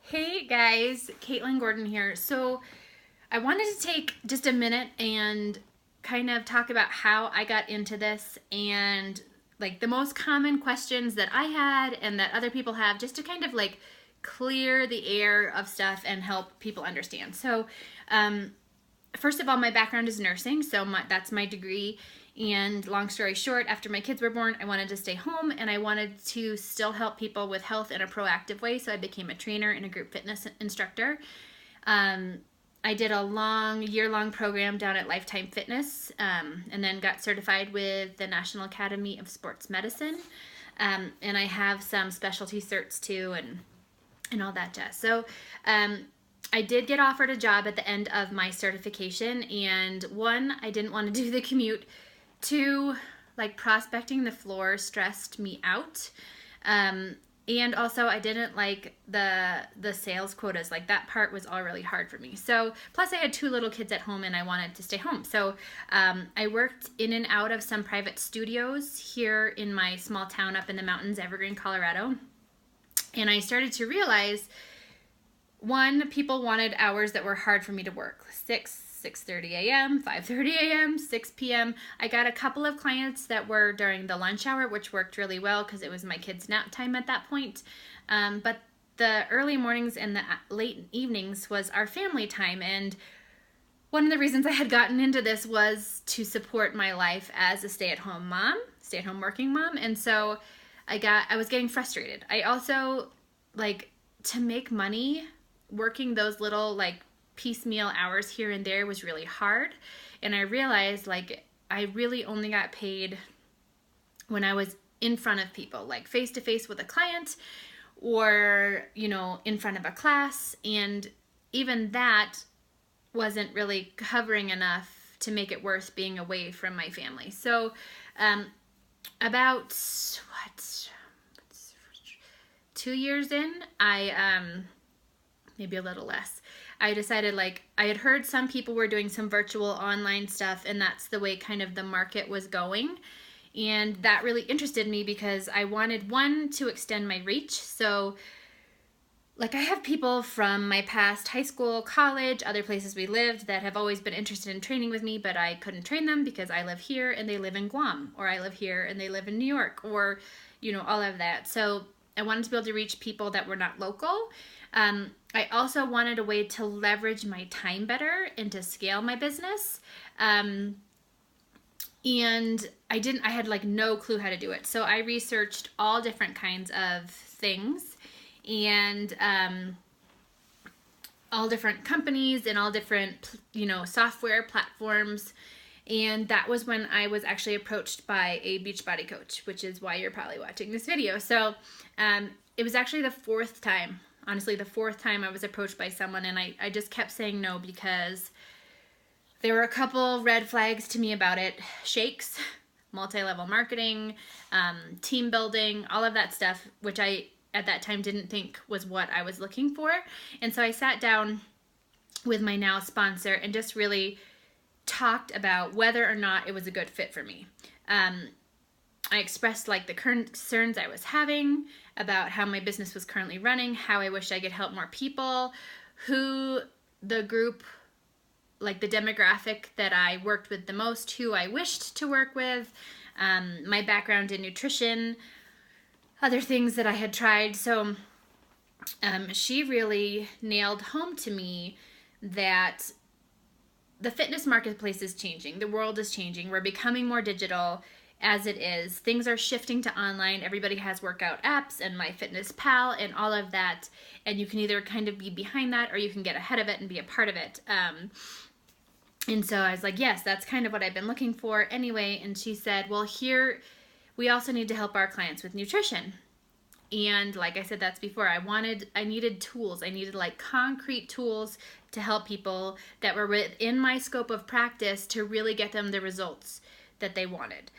Hey guys, Caitlin Gordon here. So I wanted to take just a minute and kind of talk about how I got into this and like the most common questions that I had and that other people have, just to kind of like clear the air of stuff and help people understand. Um, First of all, my background is nursing, so that's my degree. And long story short, after my kids were born, I wanted to stay home and I wanted to still help people with health in a proactive way. So I became a trainer and a group fitness instructor. Um, I did a year-long program down at Lifetime Fitness, and then got certified with the National Academy of Sports Medicine. And I have some specialty certs too, and all that jazz. Um, I did get offered a job at the end of my certification, and one, I didn't want to do the commute. Two, like prospecting the floor stressed me out. And also I didn't like the sales quotas. Like that part was all really hard for me. So plus I had two little kids at home and I wanted to stay home. So I worked in and out of some private studios here in my small town up in the mountains, Evergreen, Colorado. And I started to realize, one, people wanted hours that were hard for me to work. 6:30 a.m., 5:30 a.m., 6 p.m. I got a couple of clients that were during the lunch hour, which worked really well because it was my kids' nap time at that point. But the early mornings and the late evenings was our family time. And one of the reasons I had gotten into this was to support my life as a stay-at-home working mom. And so I was getting frustrated. I also, like, to make money, working those little like piecemeal hours here and there was really hard. And I realized like I really only got paid when I was in front of people, like face to face with a client or, in front of a class. And even that wasn't really covering enough to make it worth being away from my family. So about 2 years in, maybe a little less, I decided, like, I had heard some people were doing some virtual online stuff and that's the way kind of the market was going. And that really interested me because I wanted, one, to extend my reach. So like I have people from my past high school, college, other places we lived that have always been interested in training with me, but I couldn't train them because I live here and they live in Guam, or I live here and they live in New York, or, all of that. So I wanted to be able to reach people that were not local. I also wanted a way to leverage my time better and to scale my business. And I had like no clue how to do it. So I researched all different kinds of things and all different companies and all different, software platforms. And that was when I was actually approached by a Beachbody coach, which is why you're probably watching this video. So it was actually the fourth time I was approached by someone, and I just kept saying no because there were a couple red flags to me about it. Shakes, multi-level marketing, team building, all of that stuff, which I at that time didn't think was what I was looking for. And so I sat down with my now sponsor and just really talked about whether or not it was a good fit for me. I expressed like the concerns I was having about how my business was currently running, how I wish I could help more people, who the group, like the demographic that I worked with the most, who I wished to work with, my background in nutrition, other things that I had tried. So she really nailed home to me that the fitness marketplace is changing. The world is changing. We're becoming more digital as it is. Things are shifting to online. Everybody has workout apps and MyFitnessPal and all of that. And you can either kind of be behind that or you can get ahead of it and be a part of it. And so I was like, yes, that's kind of what I've been looking for anyway. And she said, well, here we also need to help our clients with nutrition. And like I said, that's before I needed tools. I needed like concrete tools to help people that were within my scope of practice to really get them the results that they wanted.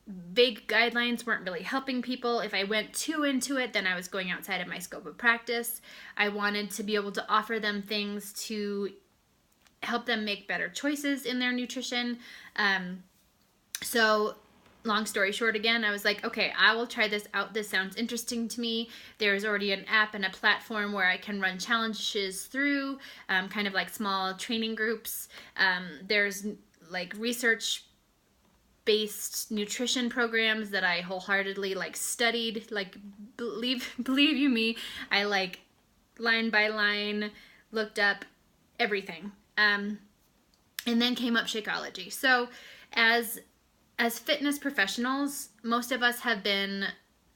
Vague guidelines weren't really helping people. If I went too into it, then I was going outside of my scope of practice. I wanted to be able to offer them things to help them make better choices in their nutrition. So long story short again, I was like, okay, I will try this out. This sounds interesting to me. There's already an app and a platform where I can run challenges through, kind of like small training groups. There's like research-based nutrition programs that I wholeheartedly like studied. Like, believe you me, I like line by line looked up everything. And then came up Shakeology. So as fitness professionals, most of us have been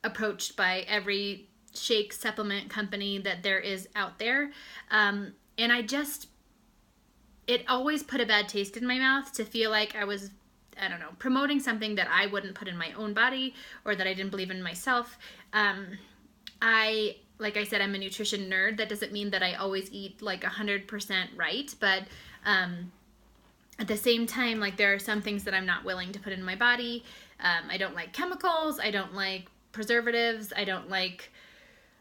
approached by every shake supplement company that there is out there. And it always put a bad taste in my mouth to feel like I was, I don't know, promoting something that I wouldn't put in my own body or that I didn't believe in myself. Like I said, I'm a nutrition nerd. That doesn't mean that I always eat like 100% right, but at the same time, like there are some things that I'm not willing to put in my body. I don't like chemicals. I don't like preservatives. I don't like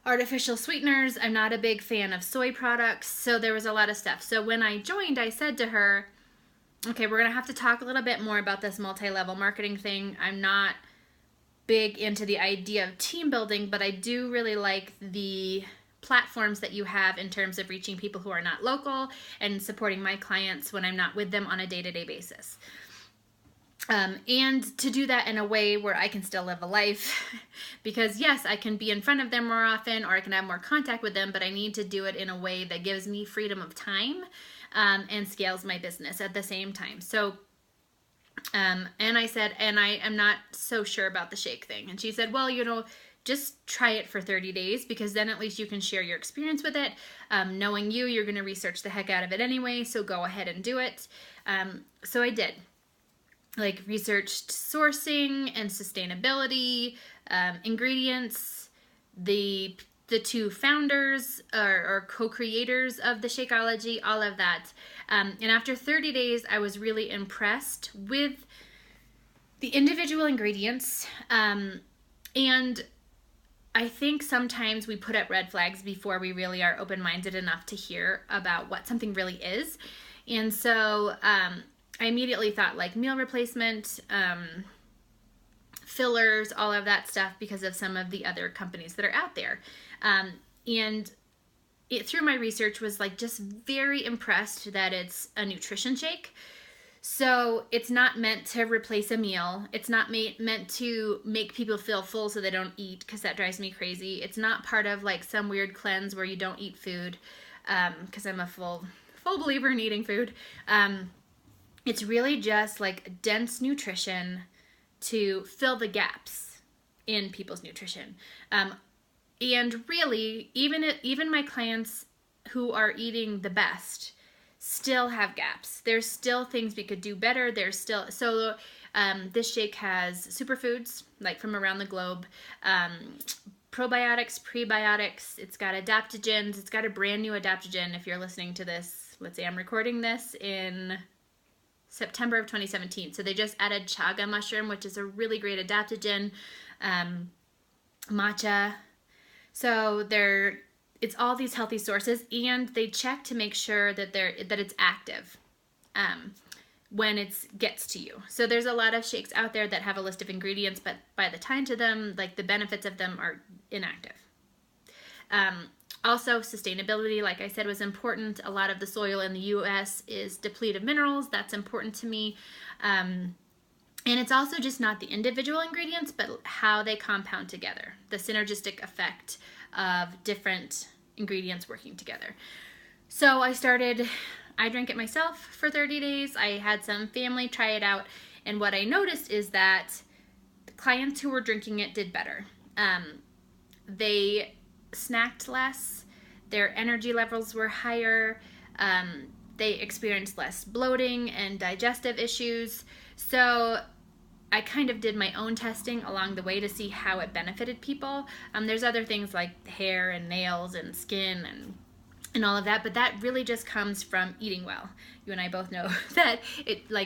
artificial sweeteners. I'm not a big fan of soy products. So there was a lot of stuff. So when I joined, I said to her, okay, we're going to have to talk a little bit more about this multi-level marketing thing. I'm not big into the idea of team building, but I do really like the platforms that you have in terms of reaching people who are not local and supporting my clients when I'm not with them on a day-to-day basis. And to do that in a way where I can still live a life, because yes, I can be in front of them more often or I can have more contact with them, but I need to do it in a way that gives me freedom of time and scales my business at the same time. So and I said, and I am not so sure about the shake thing. And she said, well, just try it for 30 days because then at least you can share your experience with it. Knowing you're going to research the heck out of it anyway, so go ahead and do it. So I did. Like researched sourcing and sustainability, ingredients, the two founders or co-creators of the Shakeology, all of that. And after 30 days, I was really impressed with the individual ingredients. And I think sometimes we put up red flags before we really are open-minded enough to hear about what something really is. And so I immediately thought like meal replacement, fillers, all of that stuff because of some of the other companies that are out there. And through my research was like just very impressed that it's a nutrition shake. So it's not meant to replace a meal. It's not meant to make people feel full so they don't eat, because that drives me crazy. It's not part of like some weird cleanse where you don't eat food, because I'm a full believer in eating food. It's really just like dense nutrition to fill the gaps in people's nutrition. And really, even my clients who are eating the best still have gaps. There's still things we could do better. There's still, so this shake has superfoods, like from around the globe, probiotics, prebiotics. It's got adaptogens. It's got a brand new adaptogen. If you're listening to this, let's say I'm recording this in September of 2017. So they just added chaga mushroom, which is a really great adaptogen, matcha. So it's all these healthy sources, and they check to make sure that it's active when it gets to you. So there's a lot of shakes out there that have a list of ingredients, but by the time to them, like the benefits of them are inactive. Also, sustainability, like I said, was important. A lot of the soil in the U.S. is depleted of minerals. That's important to me. And it's also just not the individual ingredients, but how they compound together, the synergistic effect of different ingredients working together. So I drank it myself for 30 days. I had some family try it out. And what I noticed is that the clients who were drinking it did better. They snacked less. Their energy levels were higher. They experienced less bloating and digestive issues. So I kind of did my own testing along the way to see how it benefited people. There's other things like hair and nails and skin and all of that, but that really just comes from eating well. You and I both know that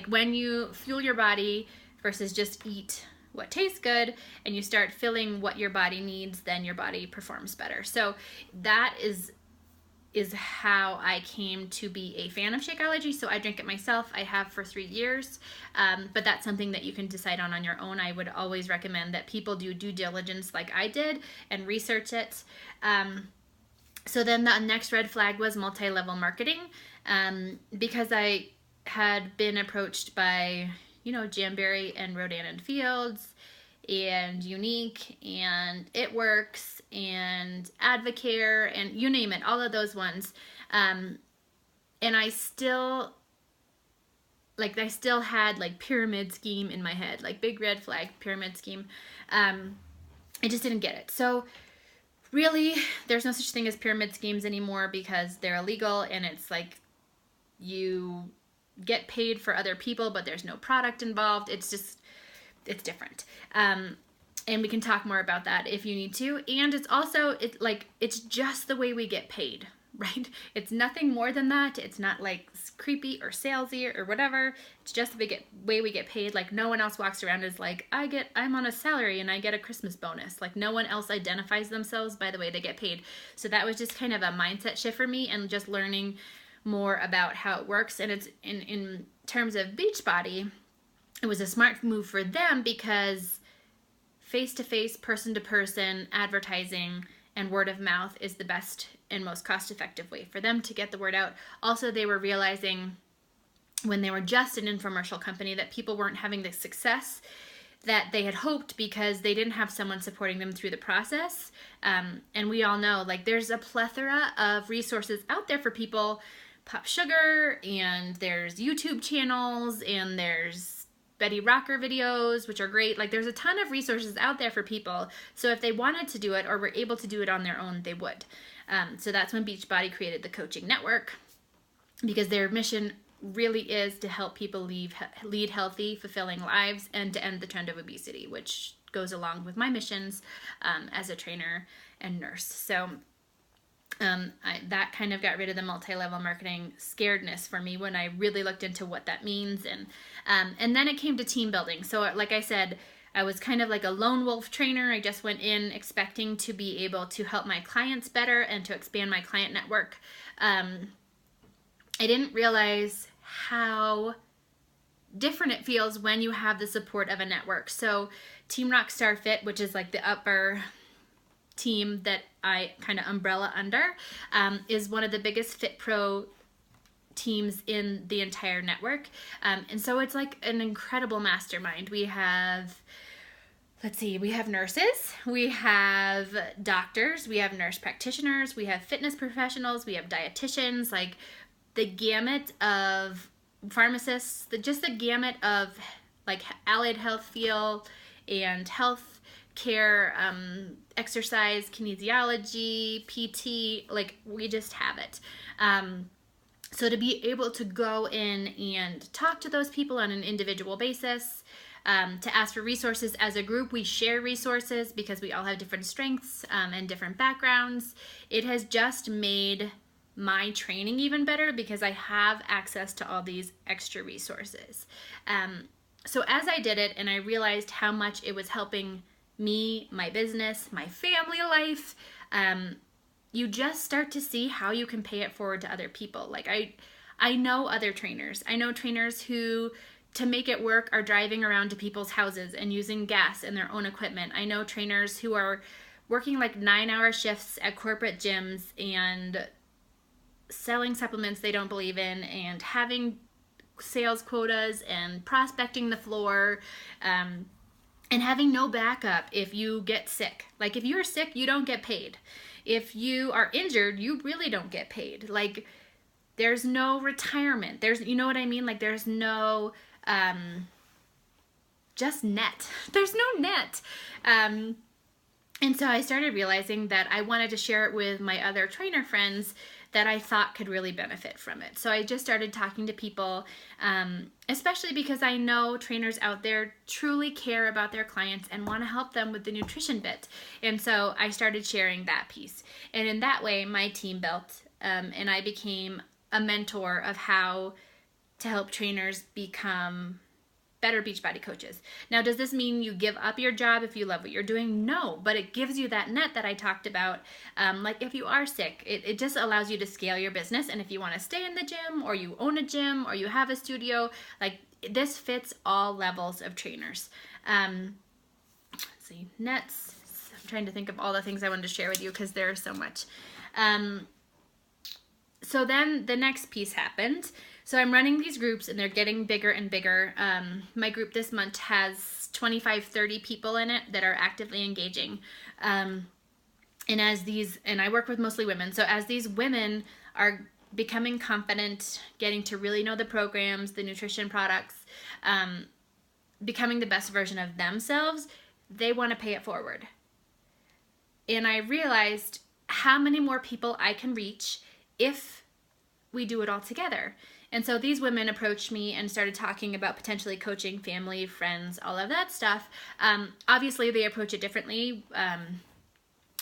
when you fuel your body versus just eat what tastes good and you start filling what your body needs, then your body performs better. So that is is how I came to be a fan of Shakeology. So I drink it myself. I have for 3 years, but that's something that you can decide on your own. I would always recommend that people do due diligence like I did and research it. So then the next red flag was multi-level marketing, because I had been approached by, Jamberry and Rodan and Fields and Unique and It Works and Advocare and you name it, all of those ones. And I still had like pyramid scheme in my head, like big red flag pyramid scheme. I just didn't get it. So really, there's no such thing as pyramid schemes anymore because they're illegal, and it's like you get paid for other people, but there's no product involved. It's different. And we can talk more about that if you need to. And it's also, it's just the way we get paid, right? It's nothing more than that. It's not like creepy or salesy or whatever. It's just the way we get paid. Like no one else walks around as like, I'm on a salary and I get a Christmas bonus. Like no one else identifies themselves by the way they get paid. So that was just kind of a mindset shift for me, and just learning more about how it works. And it's in terms of Beachbody, it was a smart move for them because face-to-face, person-to-person advertising and word of mouth is the best and most cost-effective way for them to get the word out. Also, they were realizing when they were just an infomercial company that people weren't having the success that they had hoped because they didn't have someone supporting them through the process. And we all know, like, there's a plethora of resources out there for people. Pop Sugar, and there's YouTube channels, and there's Betty Rocker videos, which are great. Like there's a ton of resources out there for people. So if they wanted to do it or were able to do it on their own, they would. So that's when Beachbody created the coaching network, because their mission really is to help people lead healthy, fulfilling lives and to end the trend of obesity, which goes along with my missions as a trainer and nurse. So that kind of got rid of the multi-level marketing scaredness for me when I really looked into what that means. And then it came to team building. So like I said, I was kind of like a lone wolf trainer. I just went in expecting to be able to help my clients better and to expand my client network. I didn't realize how different it feels when you have the support of a network. So Team Rockstar Fit, which is like the upper team that I kind of umbrella under, is one of the biggest Fit Pro teams in the entire network. And so it's like an incredible mastermind. We have nurses, we have doctors, we have nurse practitioners, we have fitness professionals, we have dietitians, like the gamut of pharmacists, just the gamut of like allied health field and health care, exercise, kinesiology, PT, like we just have it. So to be able to go in and talk to those people on an individual basis, to ask for resources as a group, we share resources because we all have different strengths and different backgrounds. It has just made my training even better because I have access to all these extra resources. So as I did it and I realized how much it was helping me, my business, my family life, you just start to see how you can pay it forward to other people. Like I know other trainers. I know trainers who, to make it work, are driving around to people's houses and using gas and their own equipment. I know trainers who are working like 9-hour shifts at corporate gyms and selling supplements they don't believe in and having sales quotas and prospecting the floor, and having no backup if you get sick. Like if you're sick, you don't get paid. If you are injured, you really don't get paid. Like there's no retirement. You know what I mean? Like there's no, just net. There's no net. And so I started realizing that I wanted to share it with my other trainer friends that I thought could really benefit from it. So I just started talking to people, especially because I know trainers out there truly care about their clients and want to help them with the nutrition bit. And so I started sharing that piece. And in that way, my team built, and I became a mentor of how to help trainers become better Beachbody coaches. Now, does this mean you give up your job if you love what you're doing? No, but it gives you that net that I talked about. Like if you are sick, it just allows you to scale your business. And if you want to stay in the gym, or you own a gym, or you have a studio, like this fits all levels of trainers. Let's see, nets. I'm trying to think of all the things I wanted to share with you because there's so much. So then the next piece happened. So I'm running these groups and they're getting bigger and bigger. My group this month has 25, 30 people in it that are actively engaging. And I work with mostly women. So as these women are becoming confident, getting to really know the programs, the nutrition products, becoming the best version of themselves, they want to pay it forward. And I realized how many more people I can reach if we do it all together. And so these women approached me and started talking about potentially coaching family, friends, all of that stuff. Obviously, they approach it differently.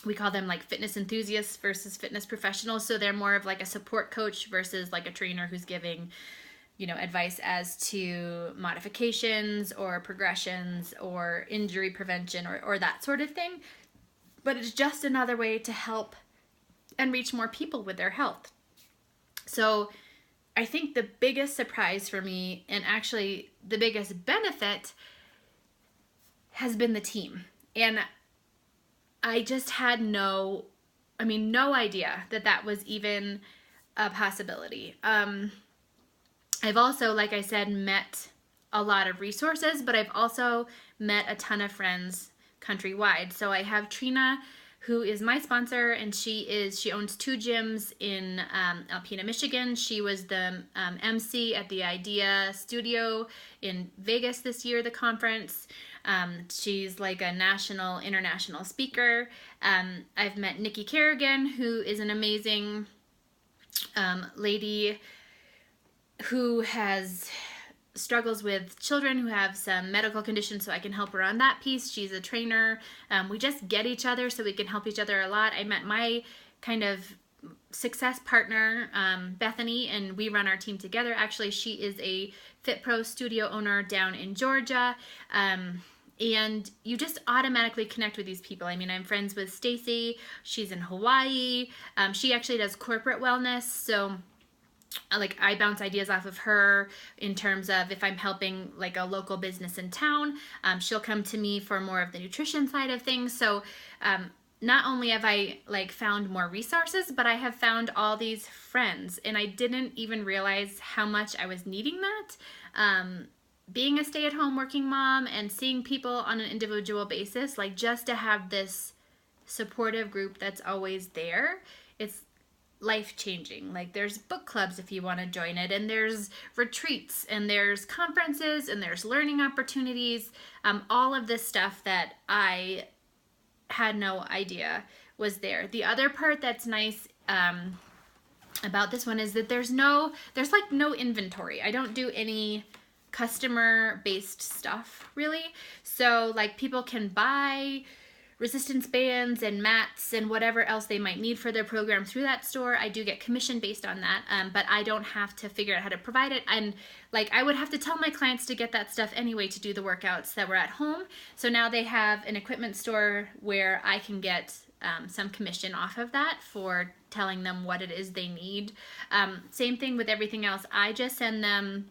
We call them like fitness enthusiasts versus fitness professionals. So they're more of like a support coach versus like a trainer who's giving, advice as to modifications or progressions or injury prevention or that sort of thing. But it's just another way to help and reach more people with their health. So I think the biggest surprise for me, and actually the biggest benefit, has been the team. And I just had no idea that was even a possibility. I've also, like I said, met a lot of resources, but I've also met a ton of friends countrywide. So I have Trina, who is my sponsor, and she owns 2 gyms in Alpena, Michigan. She was the MC at the Idea Studio in Vegas this year, the conference. She's like a national, international speaker. I've met Nikki Kerrigan, who is an amazing lady who struggles with children who have some medical conditions, so I can help her on that piece. She's a trainer. We just get each other so we can help each other a lot. I met my kind of success partner, Bethany, and we run our team together. Actually, she is a Fit Pro studio owner down in Georgia. And you just automatically connect with these people. I mean, I'm friends with Stacy. She's in Hawaii. She actually does corporate wellness, so like I bounce ideas off of her in terms of if I'm helping like a local business in town, she'll come to me for more of the nutrition side of things. So not only have I like found more resources, but I have found all these friends, and I didn't even realize how much I was needing that. Being a stay-at-home working mom and seeing people on an individual basis, like just to have this supportive group that's always there, it's life-changing. Like there's book clubs if you want to join it, and there's retreats, and there's conferences, and there's learning opportunities, all of this stuff that I had no idea was there. The other part that's nice about this one is that there's like no inventory. I don't do any customer-based stuff really. So like people can buy resistance bands and mats and whatever else they might need for their program through that store. I do get commission based on that, but I don't have to figure out how to provide it. And like I would have to tell my clients to get that stuff anyway to do the workouts that were at home. So now they have an equipment store where I can get some commission off of that for telling them what it is they need. Same thing with everything else. I just send them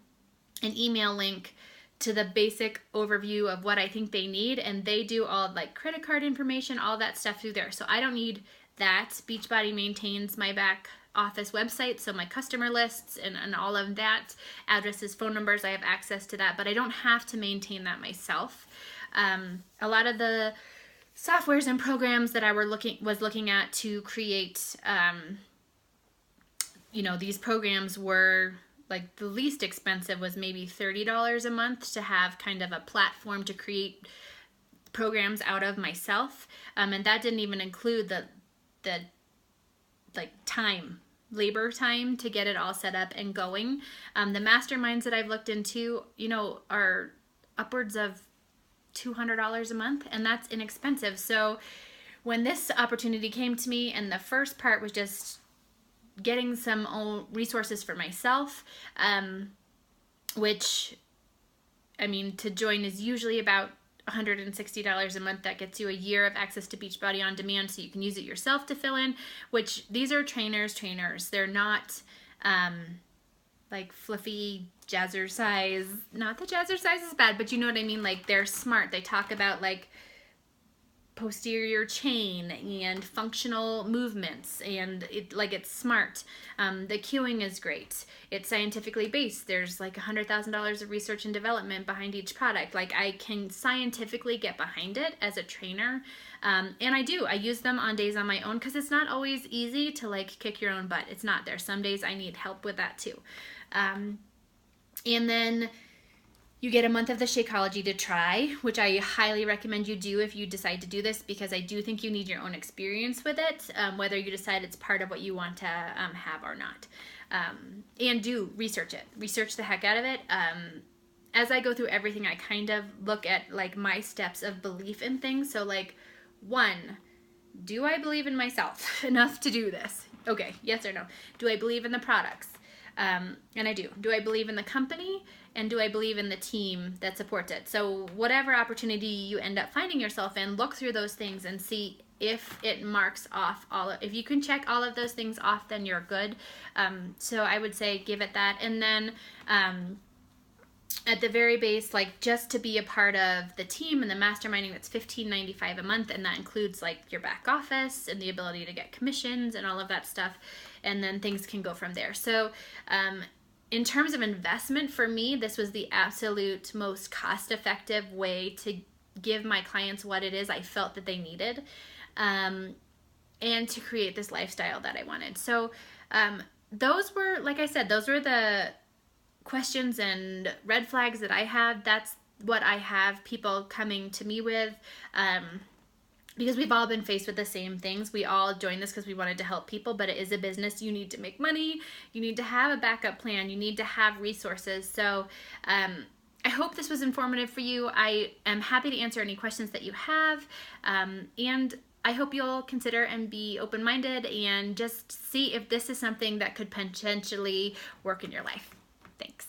an email link to the basic overview of what I think they need, and they do all like credit card information, all that stuff through there. So I don't need that. Beachbody maintains my back office website, so my customer lists and all of that, addresses, phone numbers, I have access to that, but I don't have to maintain that myself. A lot of the softwares and programs that I was looking at to create, these programs were like the least expensive was maybe $30 a month to have kind of a platform to create programs out of myself. And that didn't even include the like labor time to get it all set up and going. The masterminds that I've looked into, are upwards of $200 a month, and that's inexpensive. So when this opportunity came to me, and the first part was just getting some resources for myself, which I mean, to join is usually about $160 a month. That gets you a year of access to Beachbody on demand, so you can use it yourself to fill in, which these are trainers. They're not like fluffy jazzercise. Not that jazzercise is bad, but you know what I mean. Like, they're smart. They talk about like posterior chain and functional movements, and it's smart. The cueing is great. It's scientifically based. There's like $100,000 of research and development behind each product. Like, I can scientifically get behind it as a trainer, and I use them on days on my own, because it's not always easy to like kick your own butt. It's not. There's some days I need help with that too. And then you get a month of the Shakeology to try, which I highly recommend you do if you decide to do this, because I do think you need your own experience with it, whether you decide it's part of what you want to have or not. And do research it. Research the heck out of it. As I go through everything, I kind of look at like my steps of belief in things. So like, 1, do I believe in myself enough to do this? Okay, yes or no. Do I believe in the products? And I do. Do I believe in the company? And do I believe in the team that supports it? So whatever opportunity you end up finding yourself in, look through those things and see if it marks off if you can check all of those things off, then you're good. So I would say give it that. And then at the very base, like, just to be a part of the team and the masterminding, that's $15.95 a month, and that includes like your back office and the ability to get commissions and all of that stuff, and then things can go from there. So in terms of investment, for me, this was the absolute most cost-effective way to give my clients what it is I felt that they needed, and to create this lifestyle that I wanted. So those were, like I said, those were the questions and red flags that I had. That's what I have people coming to me with, because we've all been faced with the same things. We all joined this because we wanted to help people, but it is a business. You need to make money. You need to have a backup plan. You need to have resources. So I hope this was informative for you. I am happy to answer any questions that you have, and I hope you'll consider and be open-minded and just see if this is something that could potentially work in your life. Thanks.